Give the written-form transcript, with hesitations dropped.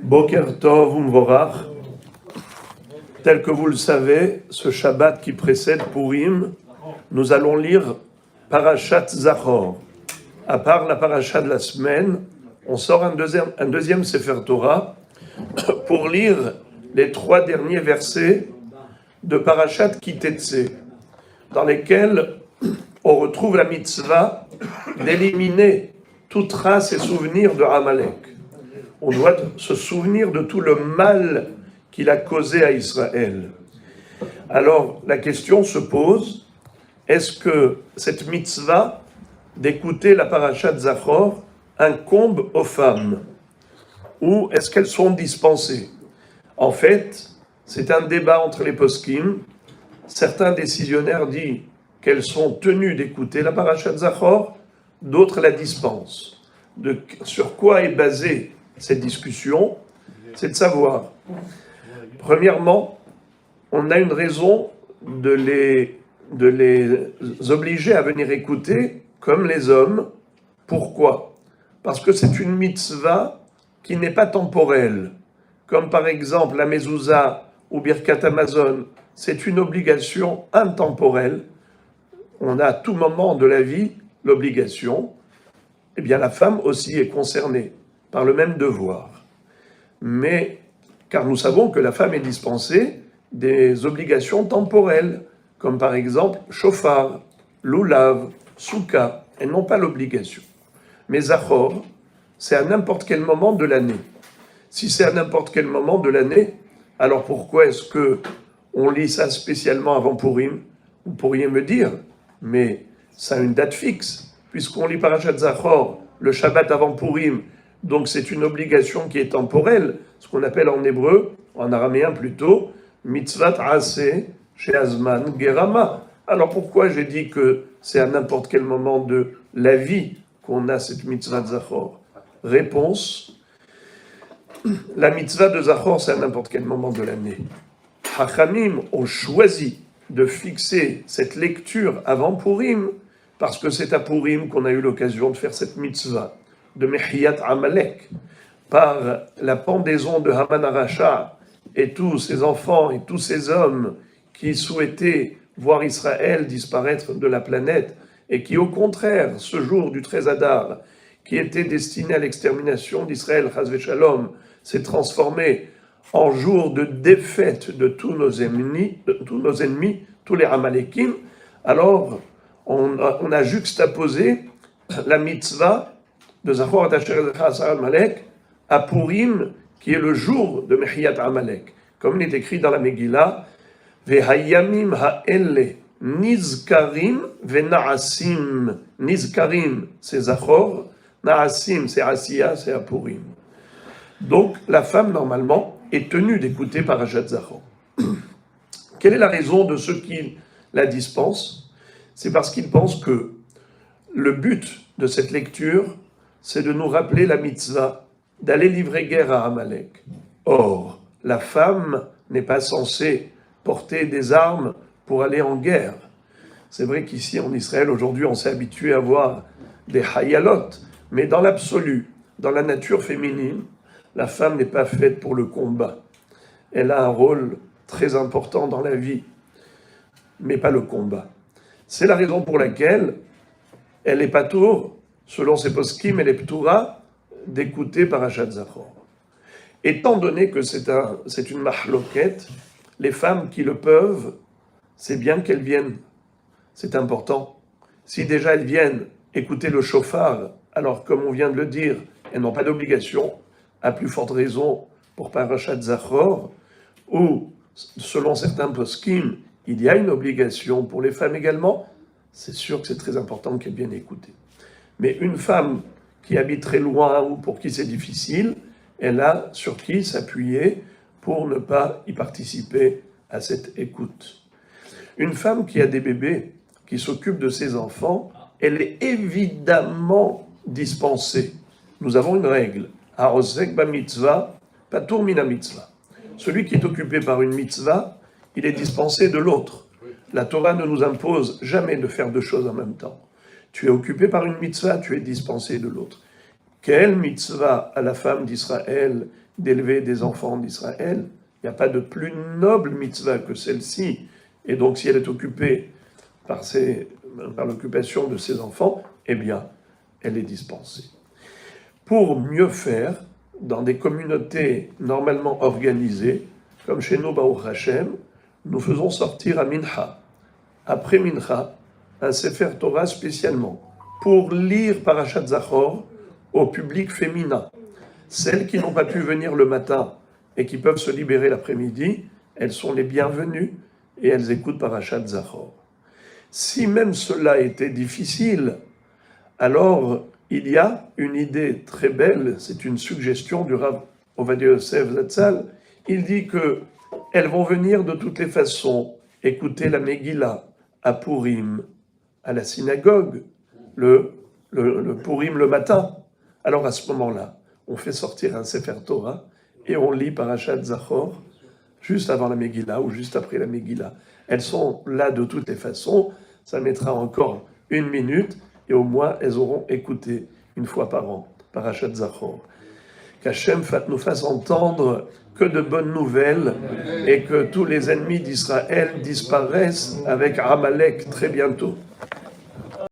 Boker Tov Umvorach. Tel que vous le savez, ce Shabbat qui précède Purim, nous allons lire Parashat Zachor. À part la paracha de la semaine, on sort un deuxième Sefer Torah pour lire les 3 derniers versets de Parashat Kitetse, dans lesquels on retrouve la mitzvah d'éliminer toute trace et souvenir de Amalek. On doit se souvenir de tout le mal qu'il a causé à Israël. Alors, la question se pose, est-ce que cette mitzvah d'écouter la paracha de Zachor incombe aux femmes? Ou est-ce qu'elles sont dispensées? En fait, c'est un débat entre les poskim. Certains décisionnaires disent qu'elles sont tenues d'écouter la paracha de Zachor, d'autres la dispensent. Sur quoi est basée cette discussion? C'est de savoir. Premièrement, on a une raison de les obliger à venir écouter comme les hommes. Pourquoi? Parce que c'est une mitzvah qui n'est pas temporelle. Comme par exemple la mezouza ou Birkat Hamazon, c'est une obligation intemporelle. On a à tout moment de la vie l'obligation. Eh bien, la femme aussi est concernée par le même devoir. Mais, car nous savons que la femme est dispensée des obligations temporelles, comme par exemple shofar, lulav, souka, elles n'ont pas l'obligation. Mais Zachor, c'est à n'importe quel moment de l'année. Si c'est à n'importe quel moment de l'année, alors pourquoi est-ce que on lit ça spécialement avant Purim? Vous pourriez me dire, mais ça a une date fixe, puisqu'on lit Parashat Zachor le Shabbat avant Purim, donc c'est une obligation qui est temporelle, ce qu'on appelle en hébreu, en araméen plutôt, mitzvat aseh she'azman gerama. Alors pourquoi j'ai dit que c'est à n'importe quel moment de la vie qu'on a cette mitzvah de Zachor? Réponse, la mitzvah de Zachor, c'est à n'importe quel moment de l'année. Hachamim ont choisi de fixer cette lecture avant Purim, parce que c'est à Purim qu'on a eu l'occasion de faire cette mitzvah de Mehiyat Amalek, par la pendaison de Haman Aracha et tous ses enfants et tous ces hommes qui souhaitaient voir Israël disparaître de la planète et qui, au contraire, ce jour du 13 Adar, qui était destiné à l'extermination d'Israël, Chas v'Shalom, s'est transformé en jour de défaite de tous nos ennemis, tous les Amalekim. Alors, on a juxtaposé la mitzvah de Zachor Amalek à Purim, qui est le jour de Mehiyat Amalek. Comme il est écrit dans la Megillah, Vehayamim ha'elle nizkarim vena'asim. Nizkarim, c'est Zachor, Na'asim, c'est Asiya, c'est à Purim. Donc, la femme, normalement, est tenue d'écouter Parashat Zachor. Quelle est la raison de ceux qui la dispensent? C'est parce qu'ils pensent que le but de cette lecture, c'est de nous rappeler la mitzvah d'aller livrer guerre à Amalek. Or, la femme n'est pas censée porter des armes pour aller en guerre. C'est vrai qu'ici, en Israël, aujourd'hui, on s'est habitué à voir des hayalot, mais dans l'absolu, dans la nature féminine, la femme n'est pas faite pour le combat. Elle a un rôle très important dans la vie, mais pas le combat. C'est la raison pour laquelle elle est patour, selon ses poskim, elle est ptoura d'écouter Parashat Zachor. Étant donné que c'est une mahloket, les femmes qui le peuvent, c'est bien qu'elles viennent. C'est important. Si déjà elles viennent écouter le shofar, alors comme on vient de le dire, elles n'ont pas d'obligation, à plus forte raison pour Parashat Zachor, où, selon certains poskim, il y a une obligation pour les femmes également, c'est sûr que c'est très important qu'elles viennent écouter. Mais une femme qui habite très loin ou pour qui c'est difficile, elle a sur qui s'appuyer pour ne pas y participer à cette écoute. Une femme qui a des bébés, qui s'occupe de ses enfants, elle est évidemment dispensée. Nous avons une règle. Harosek ba mitzvah, patur mina mitzvah. Celui qui est occupé par une mitzvah, il est dispensé de l'autre. La Torah ne nous impose jamais de faire deux choses en même temps. Tu es occupé par une mitzvah, tu es dispensé de l'autre. Quelle mitzvah à la femme d'Israël d'élever des enfants d'Israël? Il n'y a pas de plus noble mitzvah que celle-ci. Et donc, si elle est occupée par l'occupation de ses enfants, eh bien, elle est dispensée. Pour mieux faire, dans des communautés normalement organisées, comme chez nous, Baruch Hashem, nous faisons sortir à Mincha, après Mincha, un Sefer Torah spécialement, pour lire Parashat Zachor au public féminin. Celles qui n'ont pas pu venir le matin et qui peuvent se libérer l'après-midi, elles sont les bienvenues et elles écoutent Parashat Zachor. Si même cela était difficile, alors il y a une idée très belle, c'est une suggestion du Rav Ovadia Yosef Zatzal. Il dit que elles vont venir de toutes les façons écouter la Megillah à Purim, à la synagogue, le Purim le matin. Alors à ce moment-là, on fait sortir un Sefer Torah et on lit Parashat Zachor juste avant la Megillah ou juste après la Megillah. Elles sont là de toutes les façons, ça mettra encore 1 minute et au moins elles auront écouté une fois par an Parashat Zachor. Qu'Hachem nous fasse entendre que de bonnes nouvelles et que tous les ennemis d'Israël disparaissent avec Amalek très bientôt.